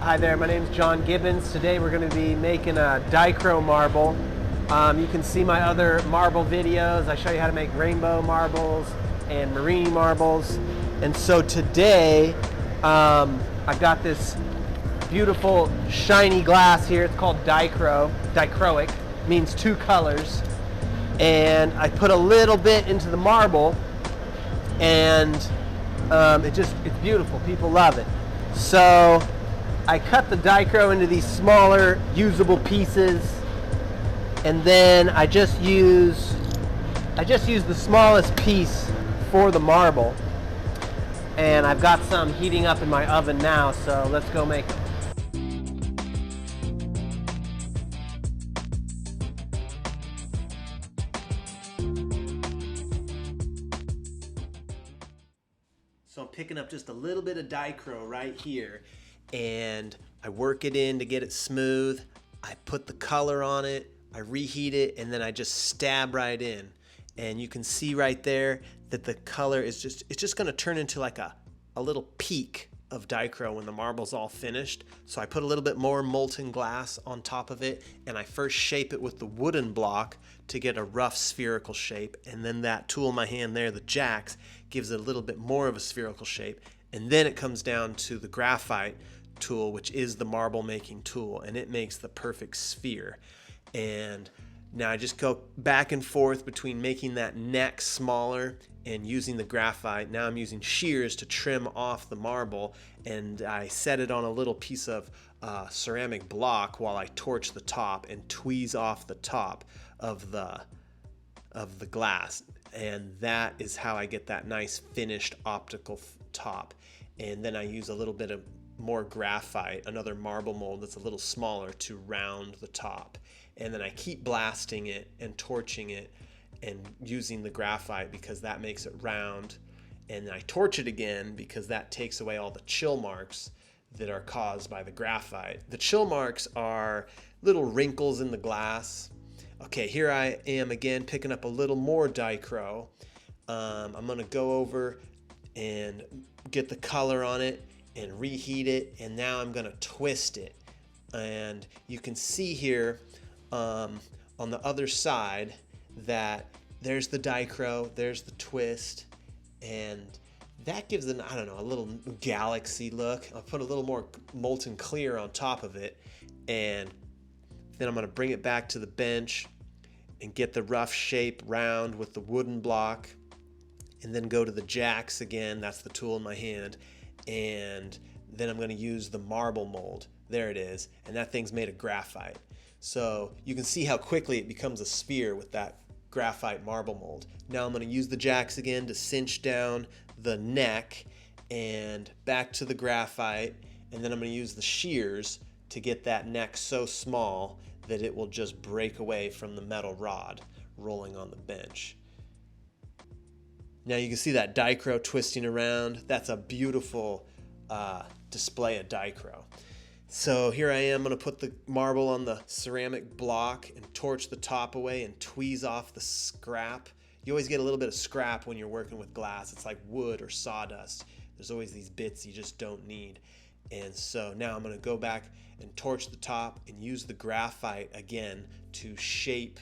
Hi there, my name is John Gibbons. Today we're going to be making a dichro marble. You can see my other marble videos. I show you how to make rainbow marbles and marine marbles. And so today I've got this beautiful shiny glass here. It's called Dichroic, means two colors. And I put a little bit into the marble and it's beautiful. People love it. So I cut the dichro into these smaller usable pieces, and then I just use the smallest piece for the marble. And I've got some heating up in my oven now, so let's go make them. So I'm picking up just a little bit of dichro right here, and I work it in to get it smooth. I put the color on it, I reheat it, and then I just stab right in. And you can see right there that the color is just gonna turn into like a little peak of dichro when the marble's all finished. So I put a little bit more molten glass on top of it, and I first shape it with the wooden block to get a rough spherical shape, and then that tool in my hand there, the jacks, gives it a little bit more of a spherical shape. And then it comes down to the graphite tool, which is the marble making tool, and it makes the perfect sphere. And now I just go back and forth between making that neck smaller and using the graphite. Now I'm using shears to trim off the marble, and I set it on a little piece of ceramic block while I torch the top and tweeze off the top of the glass. And that is how I get that nice finished optical top. And then I use a little bit of more graphite, another marble mold that's a little smaller, to round the top. And then I keep blasting it and torching it and using the graphite because that makes it round. And I torch it again because that takes away all the chill marks that are caused by the graphite. The chill marks are little wrinkles in the glass. Okay, here I am again picking up a little more dichro. I'm gonna go over and get the color on it and reheat it, and now I'm gonna twist it. And you can see here on the other side that there's the dichro, there's the twist, and that gives it, I don't know, a little galaxy look. I'll put a little more molten clear on top of it, and then I'm gonna bring it back to the bench and get the rough shape round with the wooden block, and then go to the jacks again. That's the tool in my hand. And then I'm gonna use the marble mold. There it is. And that thing's made of graphite. So you can see how quickly it becomes a sphere with that graphite marble mold. Now I'm gonna use the jacks again to cinch down the neck and back to the graphite. And then I'm gonna use the shears to get that neck so small that it will just break away from the metal rod rolling on the bench. Now you can see that dichro twisting around. That's a beautiful display of dichro. So here I am gonna put the marble on the ceramic block and torch the top away and tweeze off the scrap. You always get a little bit of scrap when you're working with glass. It's like wood or sawdust. There's always these bits you just don't need. And so now I'm gonna go back and torch the top and use the graphite again to shape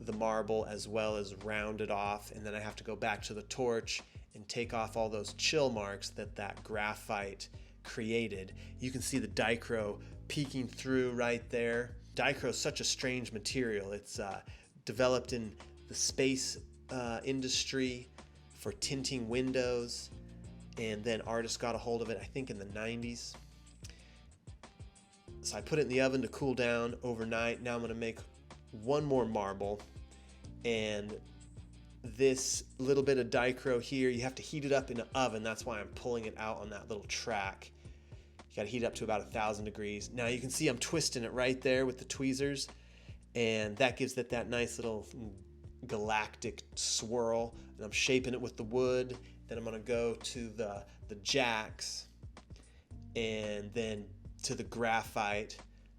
the marble as well as round it off. And then I have to go back to the torch and take off all those chill marks that graphite created. You can see the dichro peeking through right there. Dichro is such a strange material. It's developed in the space industry for tinting windows, and then artists got a hold of it, I think in the 90s. So I put it in the oven to cool down overnight. Now I'm gonna make one more marble, and this little bit of dichro here, you have to heat it up in the oven. That's why I'm pulling it out on that little track. You gotta heat it up to about 1,000 degrees. Now you can see I'm twisting it right there with the tweezers, and that gives it that nice little galactic swirl. And I'm shaping it with the wood. Then I'm gonna go to the jacks and then to the graphite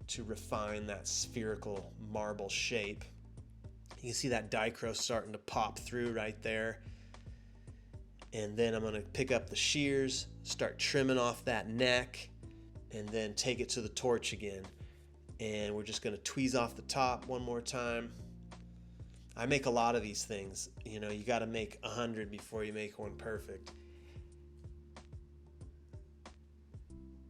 to refine that spherical marble shape. You can see that dichro starting to pop through right there. And then I'm gonna pick up the shears, start trimming off that neck, and then take it to the torch again. And we're just gonna tweeze off the top one more time. I make a lot of these things. You know, you gotta make 100 before you make one perfect.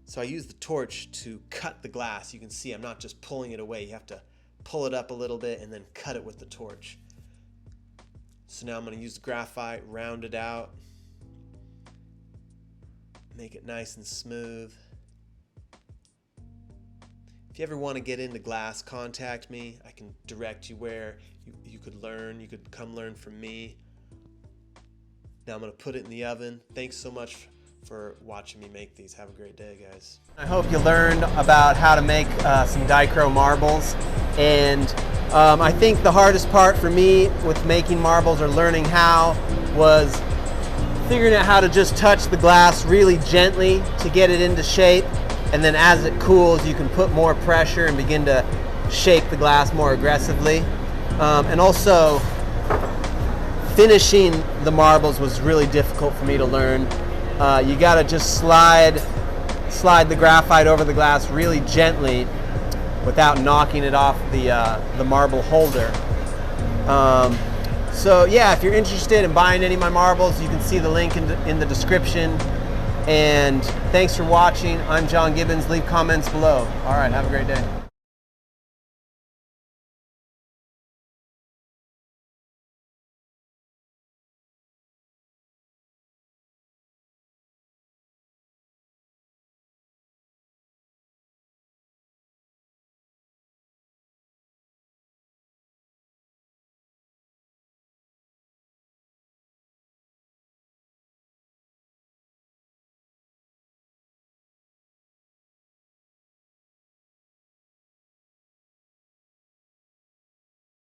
So I use the torch to cut the glass. You can see I'm not just pulling it away. You have to pull it up a little bit and then cut it with the torch. So now I'm gonna use the graphite, round it out, make it nice and smooth. If you ever want to get into glass, contact me. I can direct you where you could learn. You could come learn from me. Now I'm going to put it in the oven. Thanks so much for watching me make these. Have a great day, guys. I hope you learned about how to make some dichro marbles. And I think the hardest part for me with making marbles or learning how was figuring out how to just touch the glass really gently to get it into shape. And then as it cools, you can put more pressure and begin to shake the glass more aggressively. And also, finishing the marbles was really difficult for me to learn. You gotta just slide the graphite over the glass really gently without knocking it off the marble holder. So yeah, if you're interested in buying any of my marbles, you can see the link in the description. And thanks for watching. I'm John Gibbons. Leave comments below. All right, have a great day.